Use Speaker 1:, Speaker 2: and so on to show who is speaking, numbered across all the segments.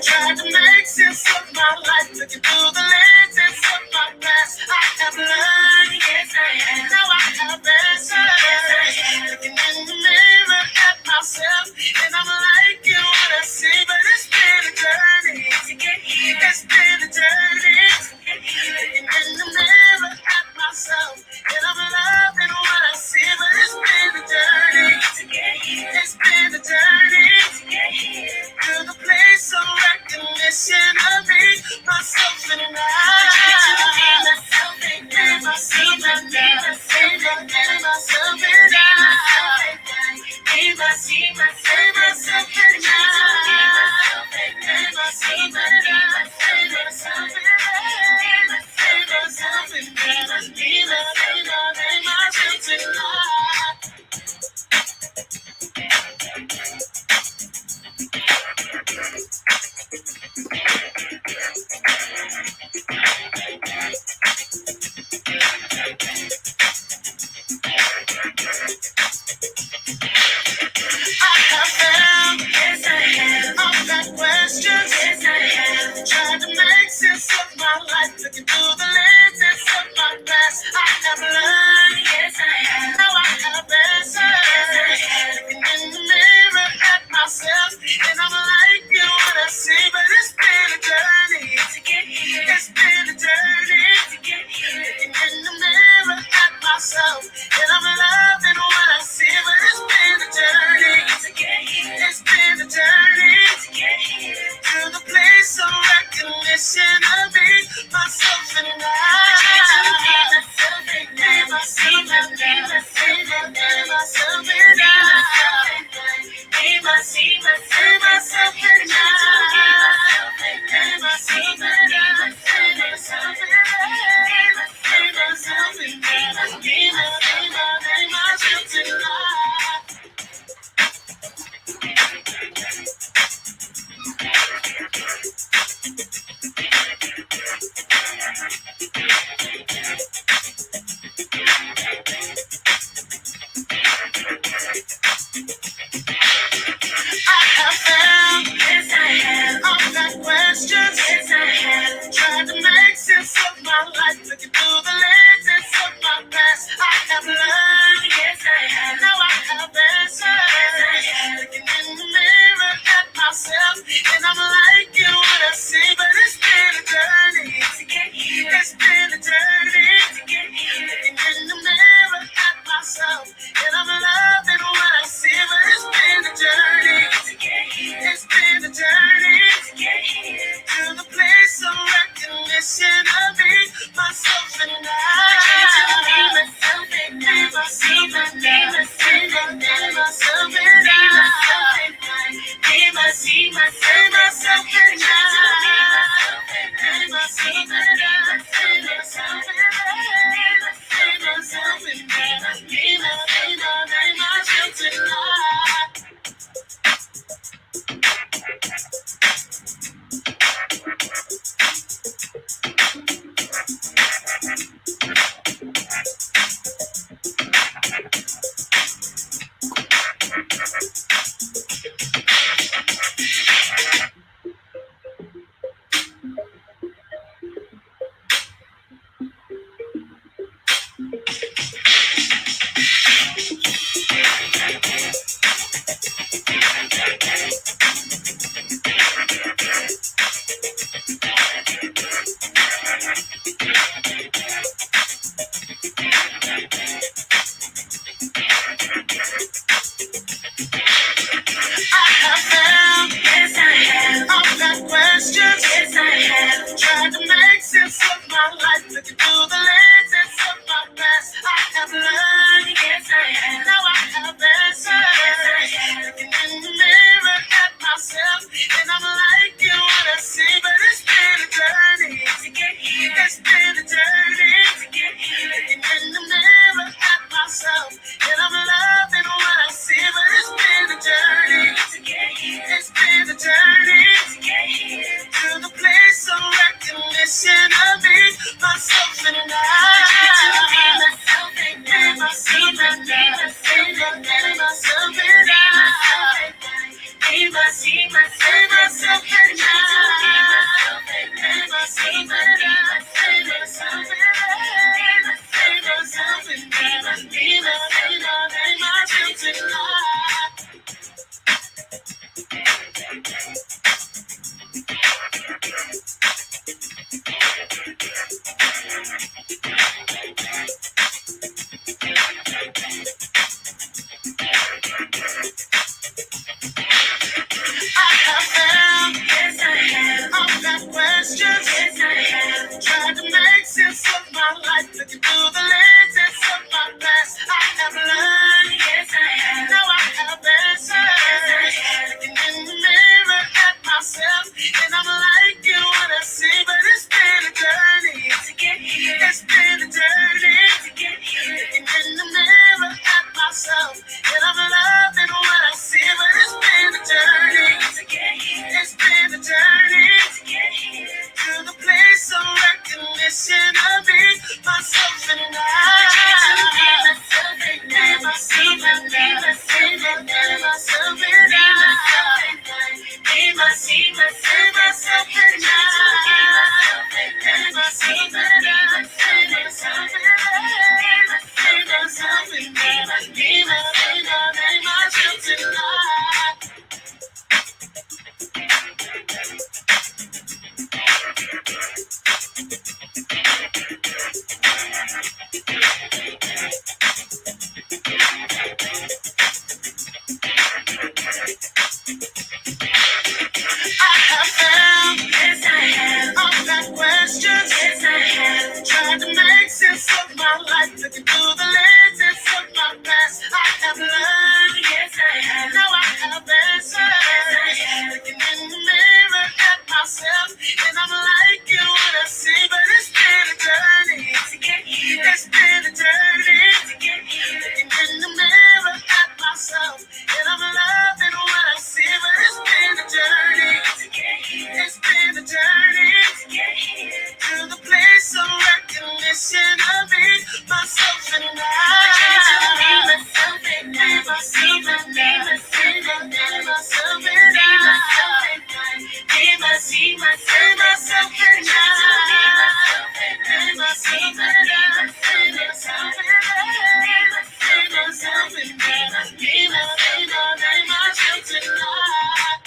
Speaker 1: Tried to make sense of my life, looking through the lenses of my past. I have learned, yes I have. Now I have answers. Looking in the mirror at myself, and I'm liking what I see. But it's been a journey to get here. It's been a journey to get here. Looking in the mirror at myself, and I'm loving what I see. But it's been a journey to get here. It's been a journey to get here. To the place of recognition of me, myself and I. Myself and I. Myself and I. Myself and I. Me, myself and Trying to make sense of my life, looking through the lenses of my past. I have learned, yes I have. Now I have answers. Looking in the mirror at myself, and I'm liking what I see. But it's been a journey to get here. It's been a journey to get here. Looking in the mirror at myself, and I'm loving what I see. But it's been a journey to get here. It's been a journey to get here. To the place of recognition of me, myself and I. Myself and I. Myself and I. Myself and I. Myself and I. Me, myself and I. Myself and I. Myself and I. Myself and I. Me, myself and I. Trying to make sense of my life, looking through the lenses of my past. I have learned, yes I have. Now I have answers. Looking in the mirror at myself, and I'm liking what I see. But it's been a journey to get here. It's been a journey to get here. Looking in the mirror at myself, and I'm loving what I see. But it's been a journey to get here. It's been a journey to get here. To the place of recognition of me, myself and I. Myself and I. Myself and I. Myself and I. Myself and I. Me, myself and I. Myself and Trying to make sense of my life, looking through the lenses of my past. I have learned, yes I have. Now I have answers. Looking in the mirror at myself, I have found, yes I have. I've got questions, yes I have. Tried to make sense of my life, looking through the lenses of my past. I have learned, yes I have. Now I have answers, yes I have. Looking in the mirror at myself, and I'm liking what I see, but it's been a journey to get here. It's been a journey to get here. Looking in the mirror at myself, and I'm loving what I see, but it's been a journey to get here. It's been a journey to get here. To the place of recognition of me, myself and I. Be myself and I. Be myself and I. Be myself and I. Be myself and I. Be myself and I. Be myself and I. Be myself and I. Be myself and I. I have found, yes I have. I've got questions, yes I have. Tried to make sense of my life, looking through the lenses of my past. I have learned, yes I have. Now I have answers, yes I have. Looking in the mirror at myself, and I'm liking what I see, but it's been a journey to get here. It's been a journey to get here. Looking in the mirror at myself, and I'm loving what I see, but it's been a journey to get here. It's been a journey to get here. To the place of recognition of me, myself and I. Be myself and I. Be myself and I. Be myself and I. Be myself and I. Be myself and I. Be myself and I. Be myself and I. Be myself and I.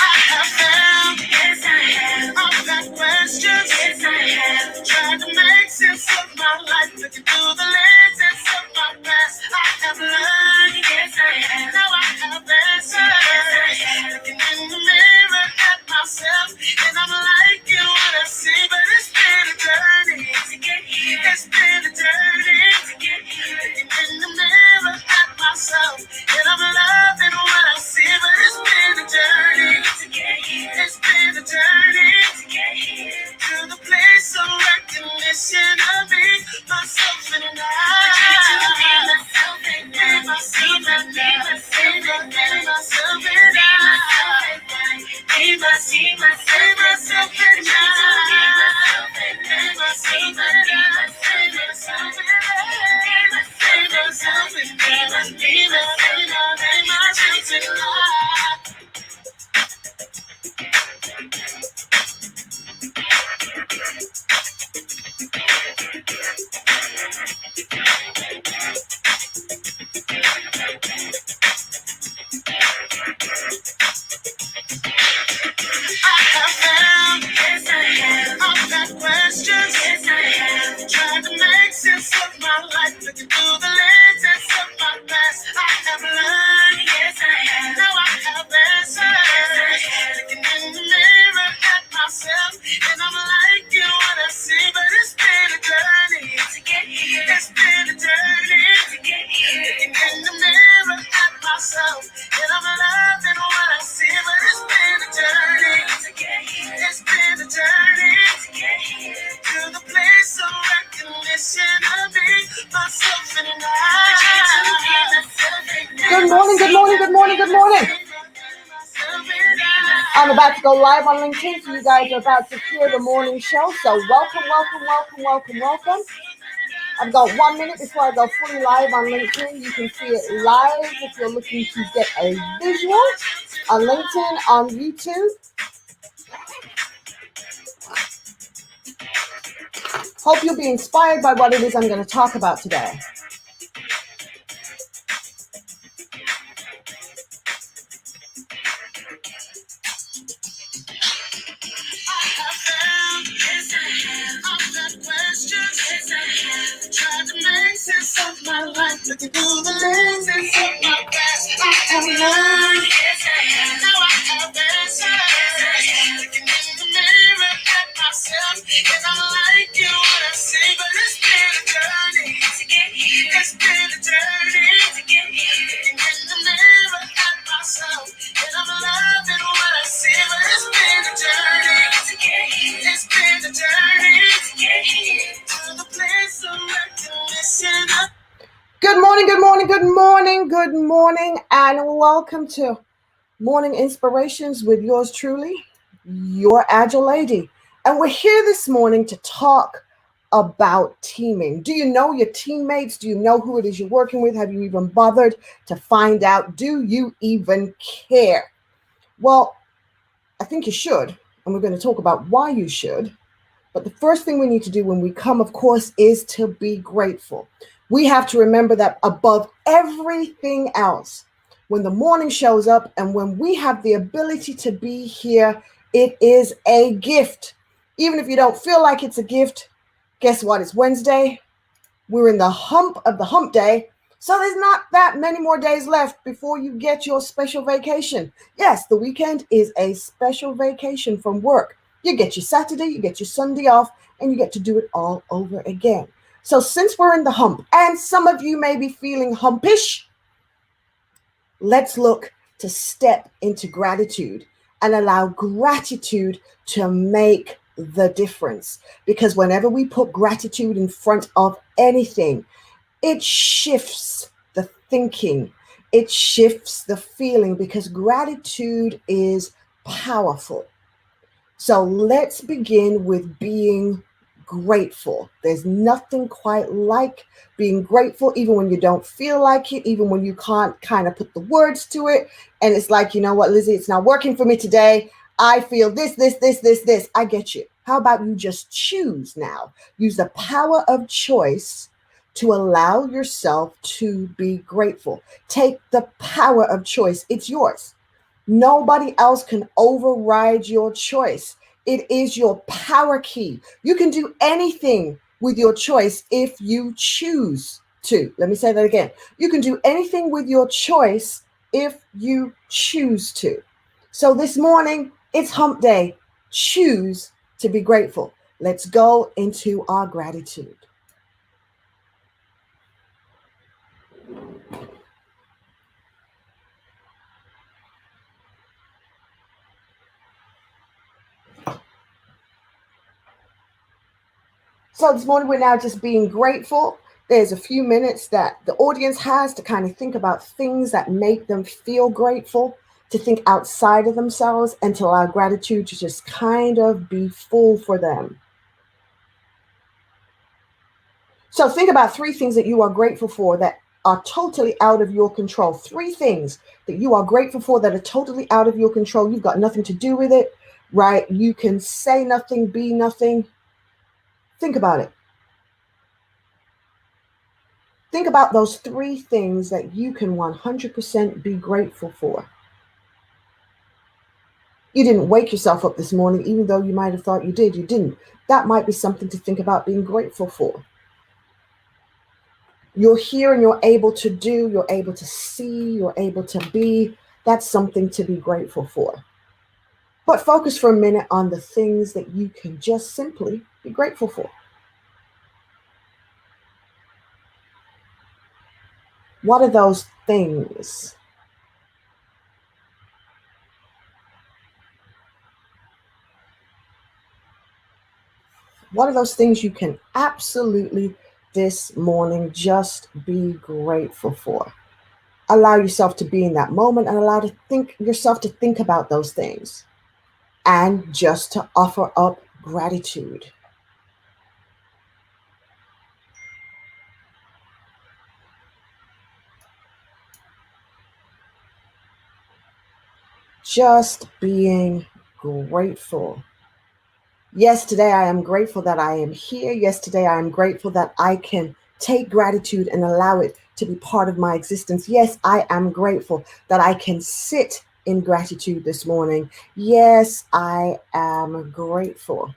Speaker 1: I have found, yes I have. I've got questions, yes I have. Tried to make sense of my life, looking through the lenses of my past. I have learned, yes I have. Now I have answers, yes I have. Looking in the mirror at myself, and I'm liking what I see, but it's been a journey to get here. It's been a journey to get here. Looking in the mirror at myself, and I'm loving what I see, but it's been a journey to get here. It's been a journey to get here. To the place of recognition of me, myself and I. Be myself and I. Be myself and I. Be myself and I. Be myself and I. Be myself and I. Be myself and I. Be myself and I. Be myself and I. I have found, yes I have. I've got questions, yes I have. Tried to make sense of my life, looking through the lenses of my past. I have learned, yes I have. Now I have answers, yes I have. Looking in the mirror at myself, and I'm liking what I see, but it's been a journey to get here. It's been a journey to get here. Looking in the mirror at myself, and I'm loving what I see, but it's been a journey to get here. It's been a journey to get here. To the Good morning, good morning, good morning, good morning. I'm about to go live on LinkedIn, so you guys are about to hear the morning show. So welcome, welcome, welcome, welcome, welcome. I've got 1 minute before I go fully live on LinkedIn. You can see it live if you're looking to get a visual on LinkedIn, on YouTube. Hope you'll be inspired by what it is I'm going to talk about today. Tried to make sense of my life, looking through the lenses of my past. I have learned, now I have answers. Looking in the mirror at myself, and I'm liking what I see. But it's been a journey to get here. It's been a journey to get here. Looking in the mirror at myself, and I'm loving what I see. But it's been a journey to get here. It's been a journey to get here. To the place of recognition. Good morning, good morning, good morning, good morning, and welcome to Morning Inspirations with yours truly, your Agile Lady. And we're here this morning to talk about teaming. Do you know your teammates? Do you know who it is you're working with? Have you even bothered to find out? Do you even care? Well, I think you should, and we're going to talk about why you should. But the first thing we need to do when we come, of course, is to be grateful. We have to remember that above everything else, when the morning shows up and when we have the ability to be here, it is a gift. Even if you don't feel like it's a gift, guess what? It's Wednesday. We're in the hump of the hump day. So there's not that many more days left before you get your special vacation. Yes, the weekend is a special vacation from work. You get your Saturday, you get your Sunday off, and you get to do it all over again. So since we're in the hump, and some of you may be feeling humpish, let's look to step into gratitude and allow gratitude to make the difference. Because whenever we put gratitude in front of anything, it shifts the thinking, it shifts the feeling, because gratitude is powerful. So let's begin with being grateful. There's nothing quite like being grateful, even when you don't feel like it, even when you can't kind of put the words to it. And it's like, you know what, Lizzie, it's not working for me today. I feel this. I get you. How about you just choose now? Use the power of choice to allow yourself to be grateful. Take the power of choice. It's yours. Nobody else can override your choice. It is your power key. You can do anything with your choice if you choose to. Let me say that again. You can do anything with your choice if you choose to. So this morning, it's hump day. Choose to be grateful. Let's go into our gratitude. So this morning we're now just being grateful. There's a few minutes that the audience has to kind of think about things that make them feel grateful, to think outside of themselves, and to allow gratitude to just kind of be full for them. So think about 3 things that you are grateful for that are totally out of your control. 3 things that you are grateful for that are totally out of your control. You've got nothing to do with it, right? You can say nothing, be nothing. Think about it. Think about those 3 things that you can 100% be grateful for. You didn't wake yourself up this morning, even though you might have thought you did. You didn't. That might be something to think about being grateful for. You're here and you're able to do, you're able to see, you're able to be. That's something to be grateful for. But focus for a minute on the things that you can just simply be grateful for. What are those things? What are those things you can absolutely this morning just be grateful for. Allow yourself to be in that moment and allow yourself to think about those things and just to offer up gratitude. Just being grateful. Yes, today I am grateful that I am here. Yes, today I am grateful that I can take gratitude and allow it to be part of my existence. Yes, I am grateful that I can sit in gratitude this morning. Yes, I am grateful.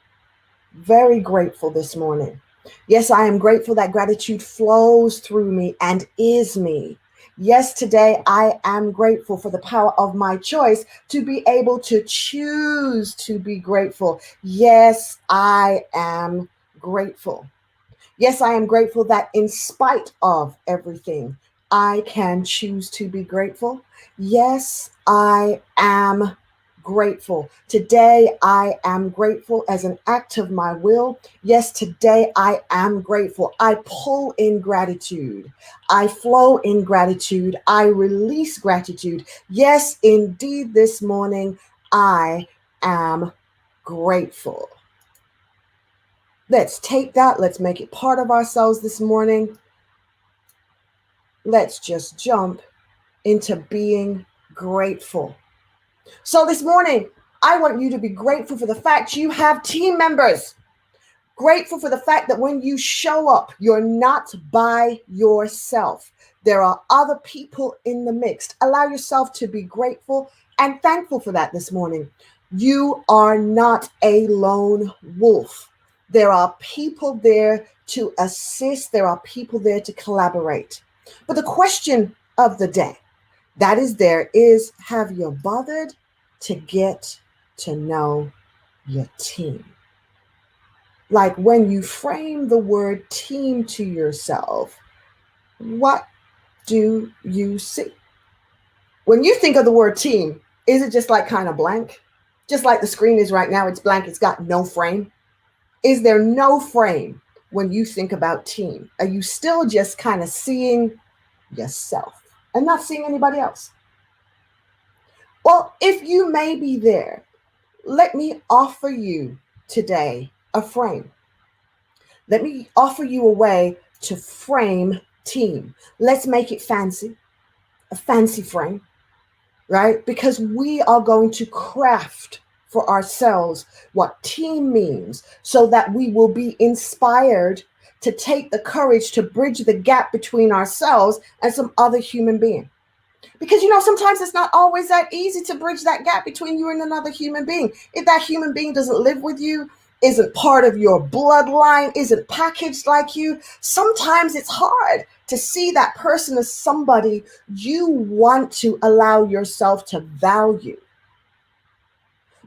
Speaker 1: Very grateful this morning. Yes, I am grateful that gratitude flows through me and is me. Yes, today I am grateful for the power of my choice to be able to choose to be grateful. Yes, I am grateful. Yes, I am grateful that in spite of everything, I can choose to be grateful. Yes, I am grateful. Today, I am grateful as an act of my will. Yes, today, I am grateful. I pull in gratitude. I flow in gratitude. I release gratitude. Yes, indeed, this morning, I am grateful. Let's take that. Let's make it part of ourselves this morning. Let's just jump into being grateful. So this morning, I want you to be grateful for the fact you have team members. Grateful for the fact that when you show up, you're not by yourself. There are other people in the mix. Allow yourself to be grateful and thankful for that this morning. You are not a lone wolf. There are people there to assist. There are people there to collaborate. But the question of the day that is there is, have you bothered to get to know your team? Like when you frame the word team to yourself, what do you see? When you think of the word team, is it just like kind of blank? Just like the screen is right now, it's blank, it's got no frame. Is there no frame when you think about team? Are you still just kind of seeing yourself and not seeing anybody else? Well, if you may be there, let me offer you today a frame. Let me offer you a way to frame team. Let's make it fancy, a fancy frame, right? Because we are going to craft for ourselves what team means so that we will be inspired to take the courage to bridge the gap between ourselves and some other human being. Because, sometimes it's not always that easy to bridge that gap between you and another human being. If that human being doesn't live with you, isn't part of your bloodline, isn't packaged like you, sometimes it's hard to see that person as somebody you want to allow yourself to value.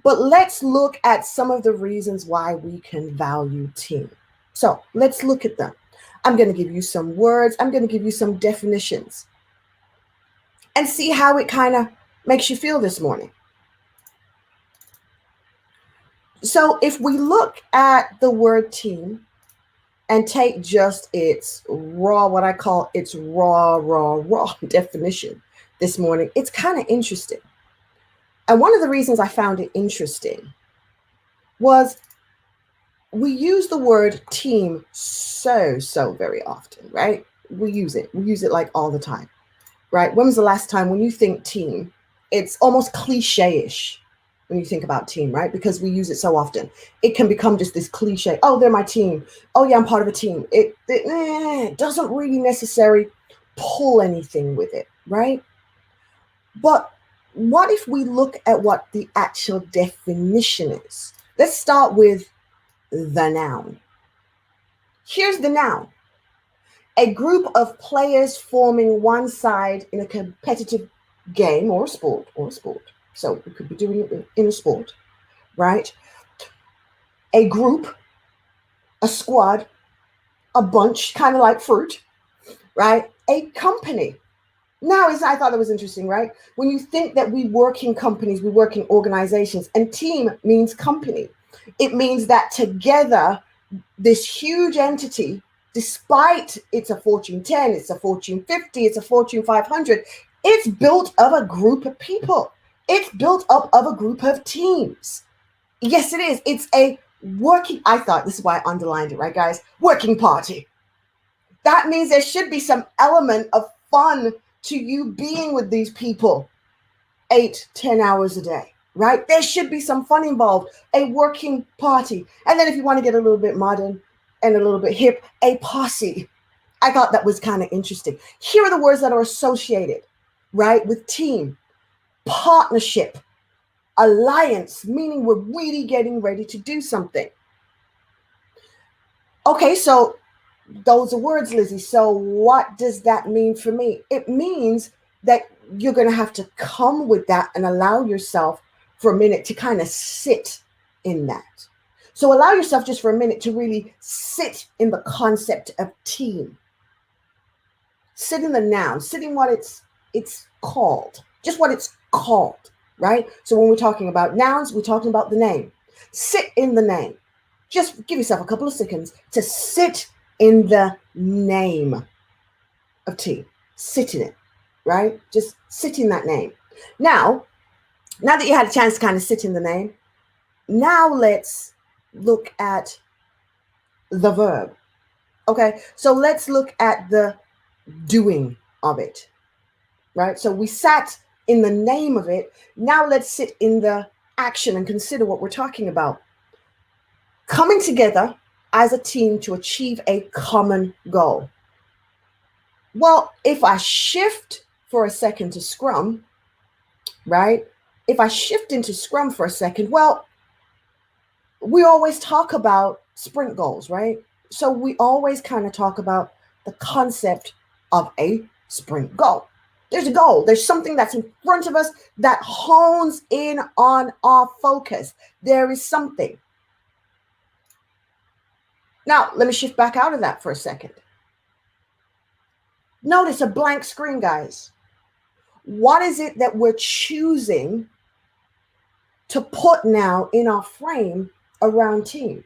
Speaker 1: But let's look at some of the reasons why we can value team. So let's look at them. I'm going to give you some words. I'm going to give you some definitions and see how it kind of makes you feel this morning. So if we look at the word team and take just its raw, what I call its raw definition this morning, it's kind of interesting. And one of the reasons I found it interesting was we use the word team so very often, right? We use it like all the time, right? When was the last time when you think team, it's almost cliche-ish when you think about team, right? Because we use it so often. It can become just this cliche. Oh, they're my team. Oh, yeah, I'm part of a team. It doesn't really necessarily pull anything with it, right? But what if we look at what the actual definition is? Let's start with the noun. Here's the noun. A group of players forming one side in a competitive game or sport. So we could be doing it in a sport, right? A group, a squad, a bunch, kind of like fruit, right? A company. Now, I thought it was interesting, right? When you think that we work in companies, we work in organizations, and team means company. It means that together, this huge entity
Speaker 2: despite it's a Fortune 10, it's a Fortune 50, it's a Fortune 500, it's built of a group of people. It's built up of a group of teams. Yes, it is. It's a working, I thought, this is why I underlined it, right, guys? Working party. That means there should be some element of fun to you being with these people 8-10 hours a day, right? There should be some fun involved, a working party. And then if you want to get a little bit modern and a little bit hip, a posse. I thought that was kind of interesting. Here are the words that are associated, right, with team, partnership, alliance, meaning we're really getting ready to do something. Okay, so those are words, Lizzie. So what does that mean for me? It means that you're going to have to come with that and allow yourself for a minute to kind of sit in that. So allow yourself just for a minute to really sit in the concept of team. Sit in the noun, sit in what it's called, just what it's called, right? So when we're talking about nouns, we're talking about the name. Sit in the name. Just give yourself a couple of seconds to sit in the name of team. Sit in it, right? Just sit in that name. Now that you had a chance to kind of sit in the name, now let's look at the verb. Okay, so let's look at the doing of it, right? So we sat in the name of it. Now let's sit in the action and consider what we're talking about. Coming together as a team to achieve a common goal. Well, if I shift for a second to Scrum, right? If I shift into Scrum for a second, well, we always talk about sprint goals, right? So we always kind of talk about the concept of a sprint goal. There's a goal. There's something that's in front of us that hones in on our focus. There is something. Now, let me shift back out of that for a second. Notice a blank screen, guys. What is it that we're choosing to put now in our frame around team?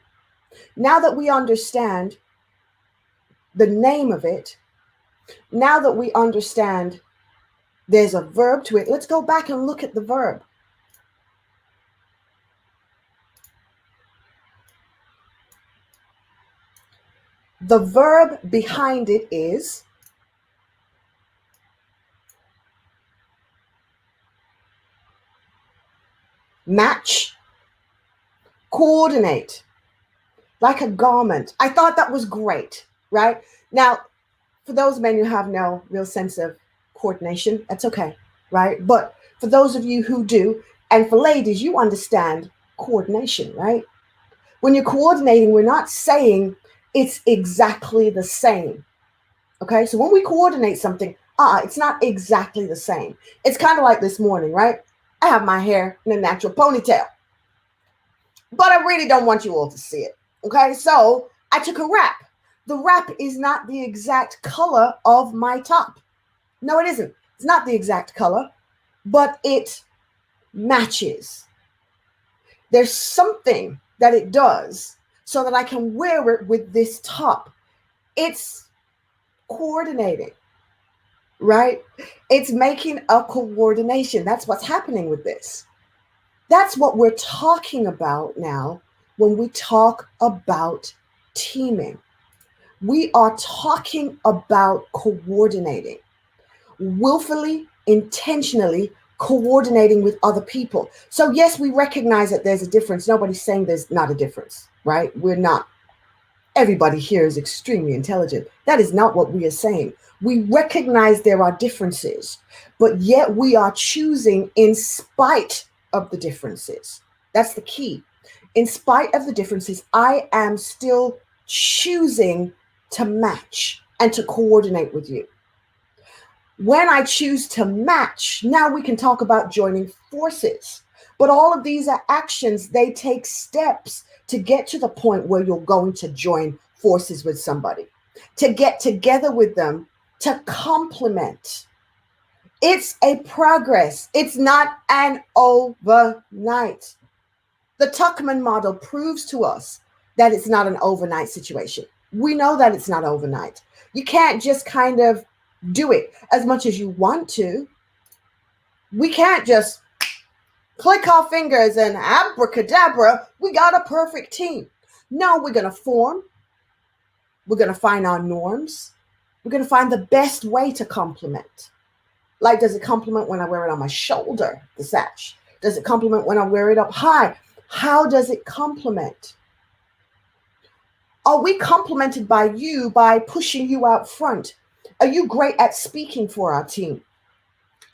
Speaker 2: Now that we understand the name of it, now that we understand there's a verb to it, let's go back and look at the verb. The verb behind it is match, coordinate, like a garment. I thought that was great, right? Now, for those men who have no real sense of coordination, that's okay, right? But for those of you who do, and for ladies, you understand coordination, right? When you're coordinating, we're not saying it's exactly the same. Okay, so when we coordinate something, it's not exactly the same. It's kind of like this morning, right? I have my hair in a natural ponytail, but I really don't want you all to see it. Okay, so I took a wrap. The wrap is not the exact color of my top. No, it isn't. It's not the exact color, but it matches. There's something that it does so that I can wear it with this top. It's coordinating, right? It's making a coordination. That's what's happening with this. That's what we're talking about now when we talk about teaming. We are talking about coordinating, willfully, intentionally coordinating with other people. So yes, we recognize that there's a difference. Nobody's saying there's not a difference, right? We're not. Everybody here is extremely intelligent. That is not what we are saying. We recognize there are differences, but yet we are choosing in spite of the differences. That's the key. In spite of the differences, I am still choosing to match and to coordinate with you. When I choose to match, now we can talk about joining forces. But all of these are actions. They take steps to get to the point where you're going to join forces with somebody, to get together with them, to complement. It's a progress. It's not an overnight. The Tuckman model proves to us that it's not an overnight situation. We know that it's not overnight. You can't just kind of do it as much as you want to. We can't just click our fingers and abracadabra, we got a perfect team. No, we're going to form. We're going to find our norms. We're going to find the best way to complement. Like, does it complement when I wear it on my shoulder, the sash? Does it complement when I wear it up high? How does it complement? Are we complimented by you by pushing you out front? Are you great at speaking for our team?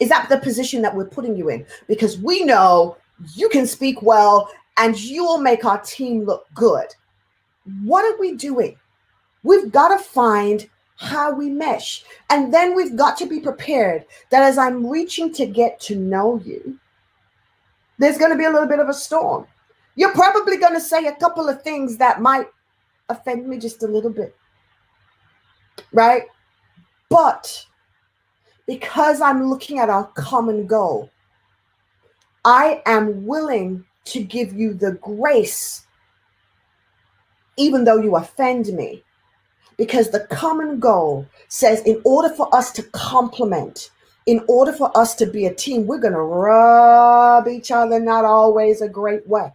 Speaker 2: Is that the position that we're putting you in? Because we know you can speak well and you'll make our team look good. What are we doing? We've got to find how we mesh. And then we've got to be prepared that as I'm reaching to get to know you, there's going to be a little bit of a storm. You're probably going to say a couple of things that might offend me just a little bit, right? But because I'm looking at our common goal, I am willing to give you the grace, even though you offend me, because the common goal says in order for us to complement, in order for us to be a team, we're going to rub each other, not always a great way.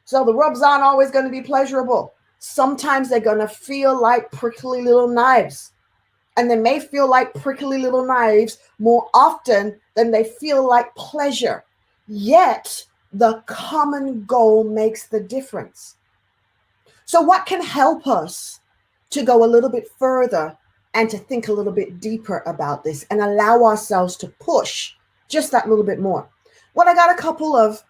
Speaker 2: So the rubs aren't always going to be pleasurable. Sometimes they're going to feel like prickly little knives. And they may feel like prickly little knives more often than they feel like pleasure. Yet, the common goal makes the difference. So what can help us to go a little bit further and to think a little bit deeper about this and allow ourselves to push just that little bit more? Well, I got a couple of,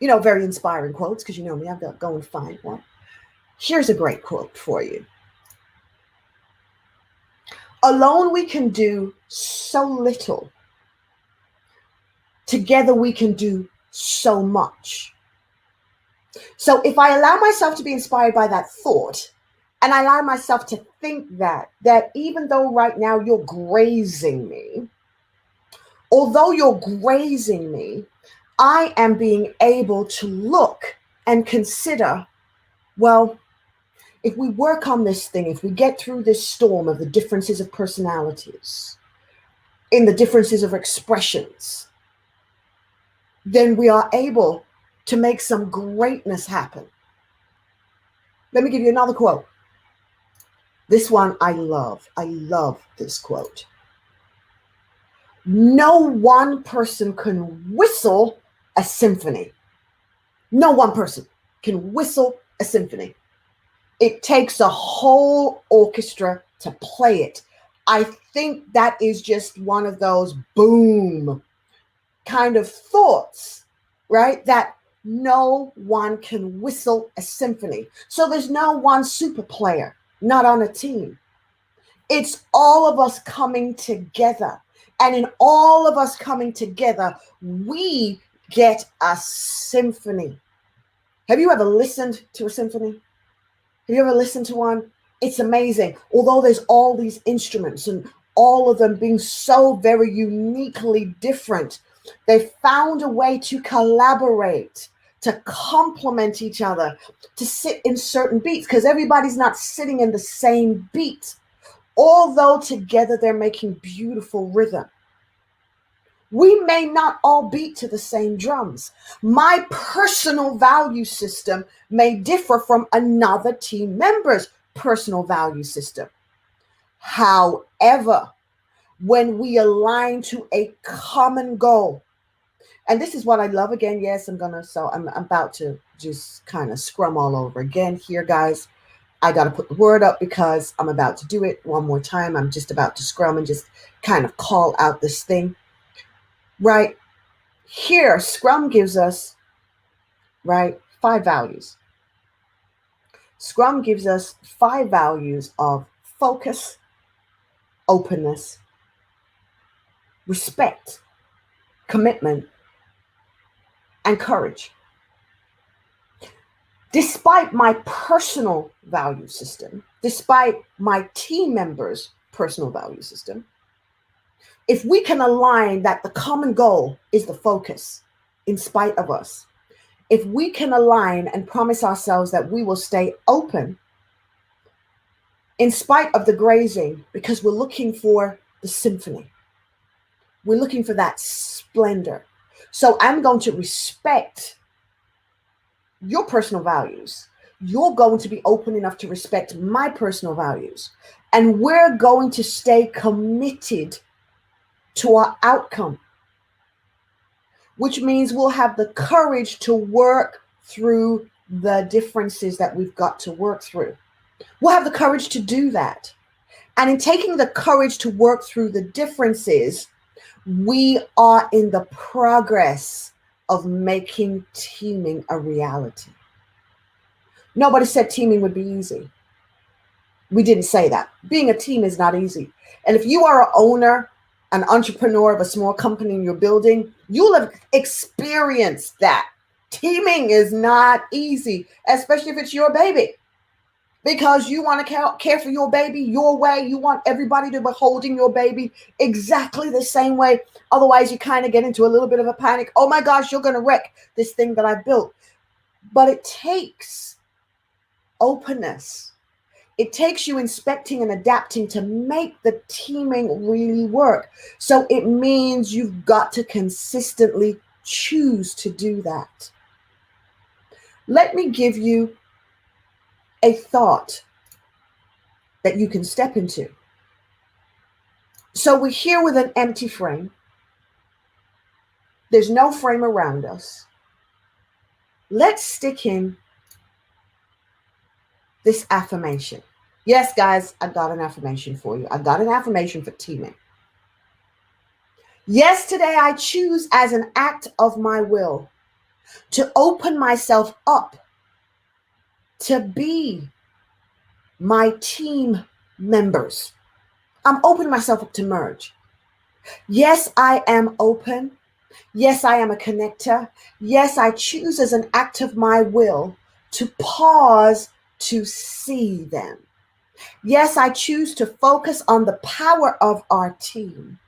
Speaker 2: very inspiring quotes, because you know me, I've got to go and find one. Here's a great quote for you. Alone we can do so little. Together we can do so much. So if I allow myself to be inspired by that thought, and I allow myself to think that even though right now you're grazing me, although you're grazing me, I am being able to look and consider, well, if we work on this thing, if we get through this storm of the differences of personalities, in the differences of expressions, then we are able to make some greatness happen. Let me give you another quote. This one I love. I love this quote. No one person can whistle a symphony. No one person can whistle a symphony. It takes a whole orchestra to play it. I think that is just one of those boom kind of thoughts, right? That no one can whistle a symphony. So there's no one super player, not on a team. It's all of us coming together. And in all of us coming together, we get a symphony. Have you ever listened to a symphony? Have you ever listened to one? It's amazing. Although there's all these instruments and all of them being so very uniquely different, they found a way to collaborate, to complement each other, to sit in certain beats, because everybody's not sitting in the same beat. Although together they're making beautiful rhythm. We may not all beat to the same drums. My personal value system may differ from another team member's personal value system. However, when we align to a common goal, and this is what I love again. Yes, I'm about to just kind of scrum all over again here, guys. I got to put the word up because I'm about to do it one more time. I'm just about to scrum and just kind of call out this thing. Right here, Scrum gives us, right, 5 values. Scrum gives us 5 values of focus, openness, respect, commitment, and courage. Despite my personal value system, despite my team members' personal value system, if we can align that the common goal is the focus in spite of us, if we can align and promise ourselves that we will stay open in spite of the grazing, because we're looking for the symphony. We're looking for that splendor. So I'm going to respect your personal values. You're going to be open enough to respect my personal values. And we're going to stay committed to our outcome, which means we'll have the courage to work through the differences that we've got to work through. We'll have the courage to do that. And in taking the courage to work through the differences, we are in the progress of making teaming a reality. Nobody said teaming would be easy. We didn't say that. Being a team is not easy. And if you are an owner, an entrepreneur of a small company in your building, you'll have experienced that. Teaming is not easy, especially if it's your baby. Because you want to care for your baby your way. You want everybody to be holding your baby exactly the same way. Otherwise, you kind of get into a little bit of a panic. Oh my gosh, you're going to wreck this thing that I've built. But it takes openness. It takes you inspecting and adapting to make the teaming really work. So it means you've got to consistently choose to do that. Let me give you a thought that you can step into. So we're here with an empty frame. There's no frame around us. Let's stick in this affirmation. Yes, guys, I got an affirmation for you. I got an affirmation for teaming. Yes, today I choose as an act of my will to open myself up to be my team members. I'm opening myself up to merge. Yes, I am open. Yes, I am a connector. Yes, I choose as an act of my will to pause to see them. Yes, I choose to focus on the power of our team.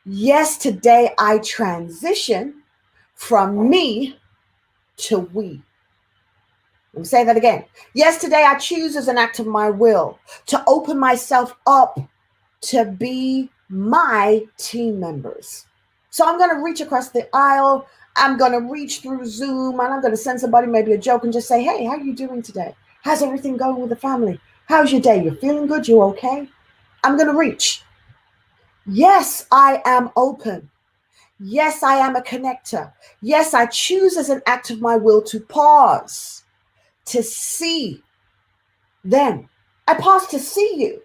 Speaker 2: Yes, today I transition from me to we. Let me say that again. Yes, today I choose as an act of my will to open myself up to be my team members. So I'm going to reach across the aisle. I'm going to reach through Zoom, and I'm going to send somebody maybe a joke and just say, hey, how are you doing today? How's everything going with the family? How's your day? You feeling good? You okay? I'm going to reach. Yes, I am open. Yes, I am a connector. Yes, I choose as an act of my will to pause, to see them. I pause to see you.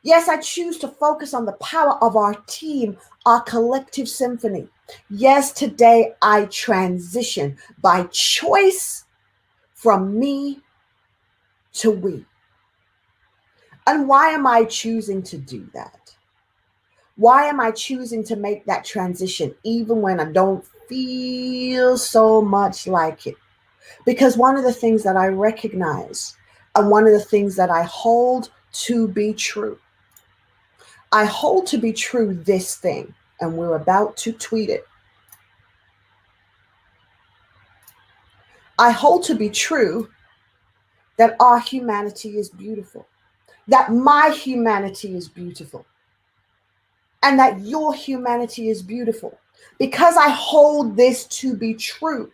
Speaker 2: Yes, I choose to focus on the power of our team, our collective symphony. Yes, today I transition by choice from me to we. And why am I choosing to do that? Why am I choosing to make that transition even when I don't feel so much like it? Because one of the things that I recognize and one of the things that I hold to be true, I hold to be true this thing, and we're about to tweet it. I hold to be true that our humanity is beautiful, that my humanity is beautiful, and that your humanity is beautiful. Because I hold this to be true,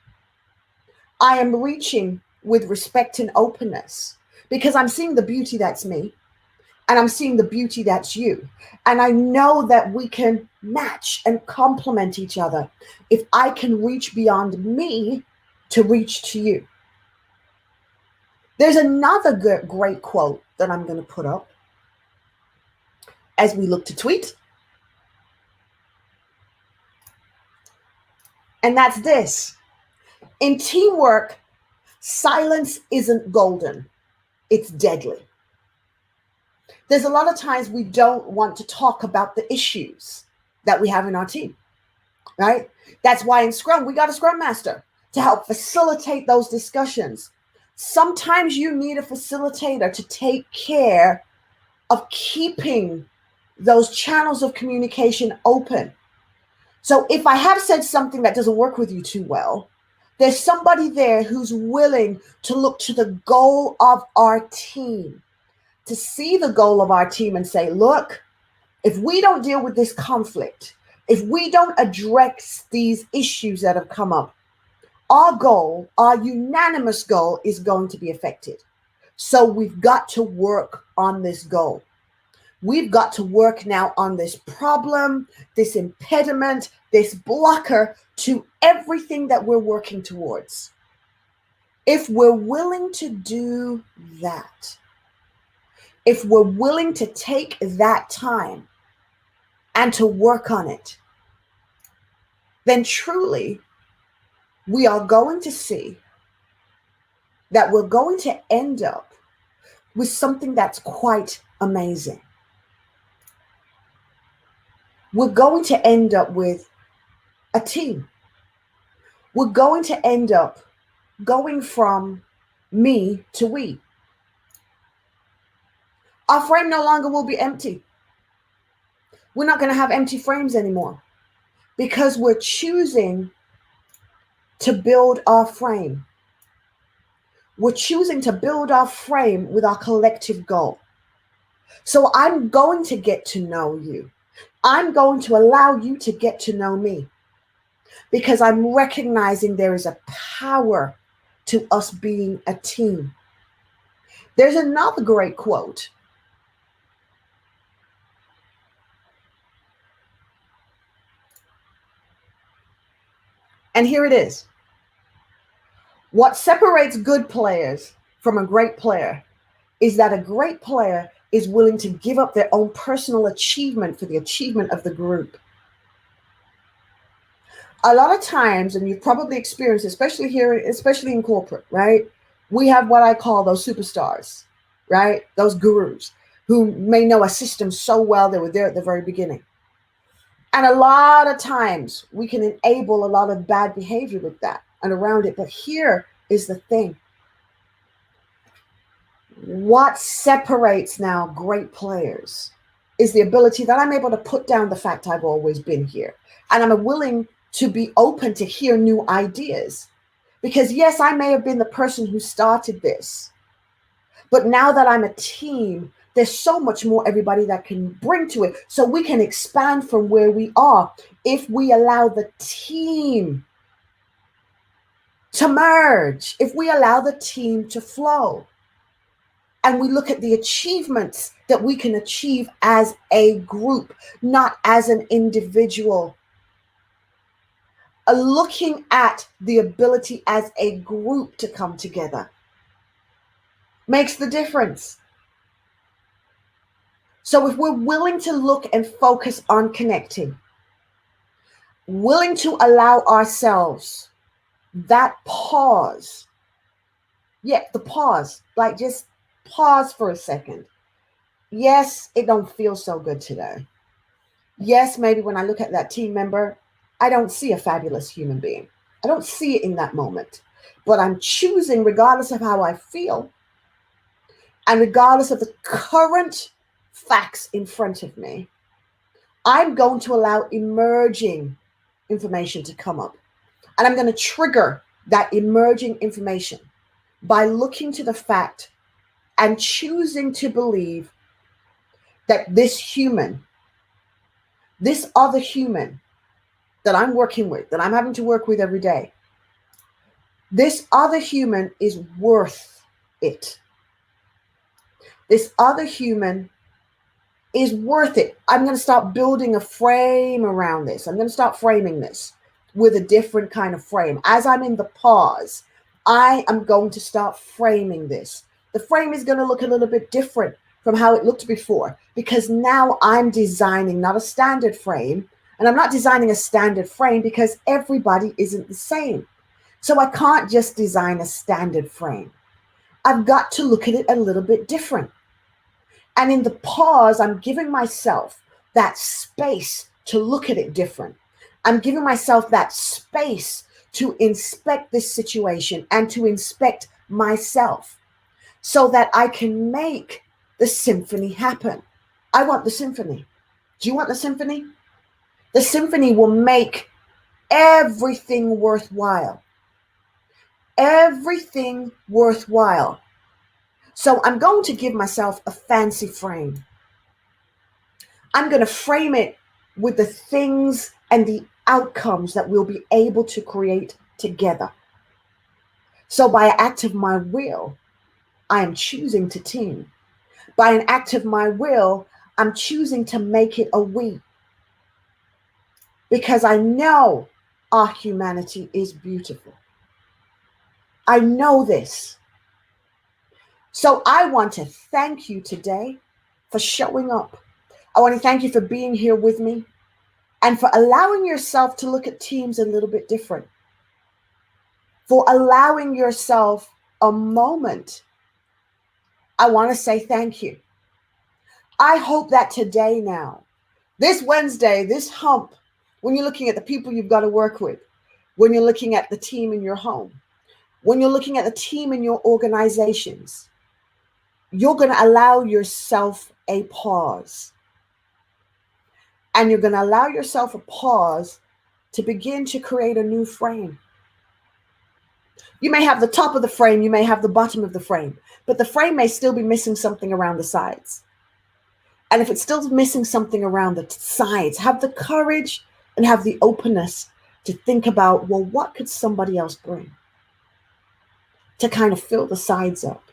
Speaker 2: I am reaching with respect and openness because I'm seeing the beauty that's me. And I'm seeing the beauty that's you. And I know that we can match and complement each other if I can reach beyond me to reach to you. There's another great quote that I'm going to put up as we look to tweet. And that's this. In teamwork, silence isn't golden. It's deadly. There's a lot of times we don't want to talk about the issues that we have in our team, right? That's why in Scrum, we got a Scrum Master to help facilitate those discussions. Sometimes you need a facilitator to take care of keeping those channels of communication open. So if I have said something that doesn't work with you too well, there's somebody there who's willing to look to the goal of our team, to see the goal of our team and say, look, if we don't deal with this conflict, if we don't address these issues that have come up, our goal, our unanimous goal, is going to be affected. So we've got to work on this goal. We've got to work now on this problem, this impediment, this blocker to everything that we're working towards. If we're willing to do that, if we're willing to take that time and to work on it, then truly we are going to see that we're going to end up with something that's quite amazing. We're going to end up with a team. We're going to end up going from me to we. Our frame no longer will be empty. We're not going to have empty frames anymore because we're choosing to build our frame. We're choosing to build our frame with our collective goal. So I'm going to get to know you. I'm going to allow you to get to know me because I'm recognizing there is a power to us being a team. There's another great quote. And here it is. What separates good players from a great player is that a great player is willing to give up their own personal achievement for the achievement of the group. A lot of times, and you've probably experienced, especially here, especially in corporate, right? We have what I call those superstars, right? Those gurus who may know a system so well, they were there at the very beginning. And a lot of times we can enable a lot of bad behavior with that and around it. But here is the thing. What separates now great players is the ability that I'm able to put down the fact I've always been here. And I'm willing to be open to hear new ideas. Because yes, I may have been the person who started this. But now that I'm a team, there's so much more everybody that can bring to it. So we can expand from where we are if we allow the team to merge, if we allow the team to flow. And we look at the achievements that we can achieve as a group, not as an individual. Looking at the ability as a group to come together makes the difference. So if we're willing to look and focus on connecting, willing to allow ourselves that pause, the pause, like just pause for a second. Yes, it don't feel so good today. Yes, maybe when I look at that team member, I don't see a fabulous human being. I don't see it in that moment. But I'm choosing, regardless of how I feel, and regardless of the current facts in front of me, I'm going to allow emerging information to come up. And I'm going to trigger that emerging information by looking to the fact and choosing to believe that this human, this other human that I'm working with, that I'm having to work with every day, this other human is worth it. This other human is worth it. I'm going to start building a frame around this. I'm going to start framing this with a different kind of frame. As I'm in the pause, I am going to start framing this. The frame is going to look a little bit different from how it looked before, because now I'm designing not a standard frame, and I'm not designing a standard frame because everybody isn't the same. So I can't just design a standard frame. I've got to look at it a little bit different. And in the pause, I'm giving myself that space to look at it different. I'm giving myself that space to inspect this situation and to inspect myself so that I can make the symphony happen. I want the symphony. Do you want the symphony? The symphony will make everything worthwhile. Everything worthwhile. So I'm going to give myself a fancy frame. I'm going to frame it with the things and the outcomes that we'll be able to create together. So by an act of my will, I am choosing to team. By an act of my will, I'm choosing to make it a we. Because I know our humanity is beautiful. I know this. So I want to thank you today for showing up. I want to thank you for being here with me and for allowing yourself to look at teams a little bit different. For allowing yourself a moment. I want to say thank you. I hope that today now, this Wednesday, this hump, when you're looking at the people you've got to work with, when you're looking at the team in your home, when you're looking at the team in your organizations, you're going to allow yourself a pause. And you're going to allow yourself a pause to begin to create a new frame. You may have the top of the frame, you may have the bottom of the frame, but the frame may still be missing something around the sides. And if it's still missing something around the sides, have the courage and have the openness to think about, well, what could somebody else bring to kind of fill the sides up?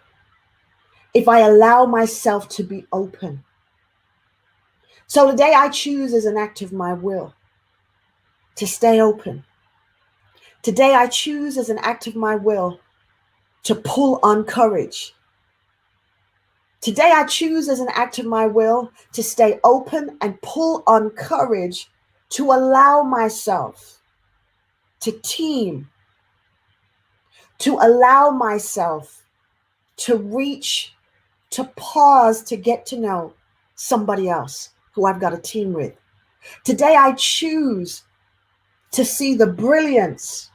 Speaker 2: If I allow myself to be open. So today I choose as an act of my will to stay open. Today I choose as an act of my will to pull on courage. Today I choose as an act of my will to stay open and pull on courage to allow myself to team, to allow myself to reach, to pause, to get to know somebody else who I've got a team with. Today I choose to see the brilliance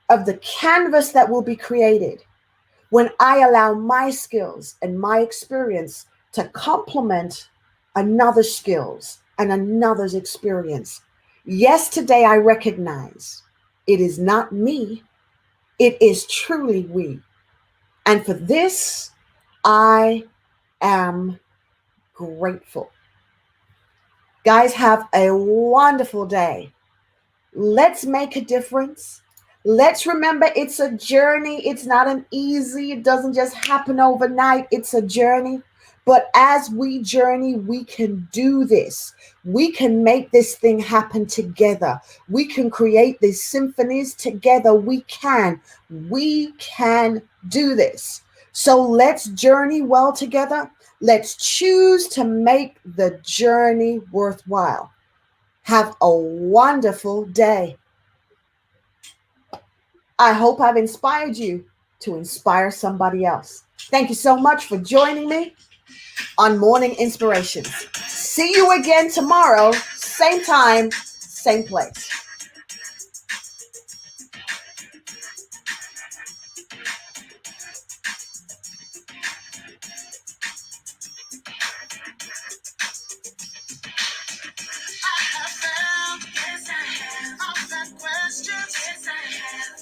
Speaker 2: of the canvas that will be created when I allow my skills and my experience to complement another's skills and another's experience. Yes, today I recognize it is not me, it is truly we. And for this, I am grateful. Guys, have a wonderful day. Let's make a difference. Let's remember it's a journey. It's not an easy, it doesn't just happen overnight. It's a journey. But as we journey, we can do this. We can make this thing happen together. We can create these symphonies together. We can do this. So let's journey well together. Let's choose to make the journey worthwhile. Have a wonderful day. I hope I've inspired you to inspire somebody else. Thank you so much for joining me on Morning Inspirations. See you again tomorrow, same time, same place.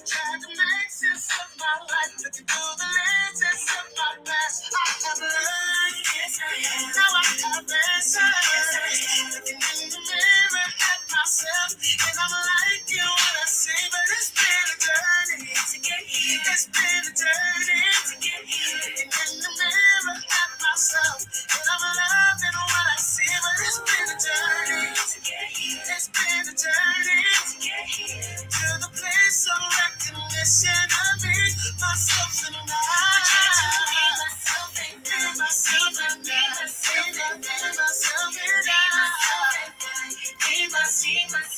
Speaker 1: Tried to make sense of my life, looking through the lenses of my past. I have learned, yes I have. Now I have answers. Looking in the mirror at myself, and I'm liking what I see. But it's been a journey to get here. It's been a journey to get here.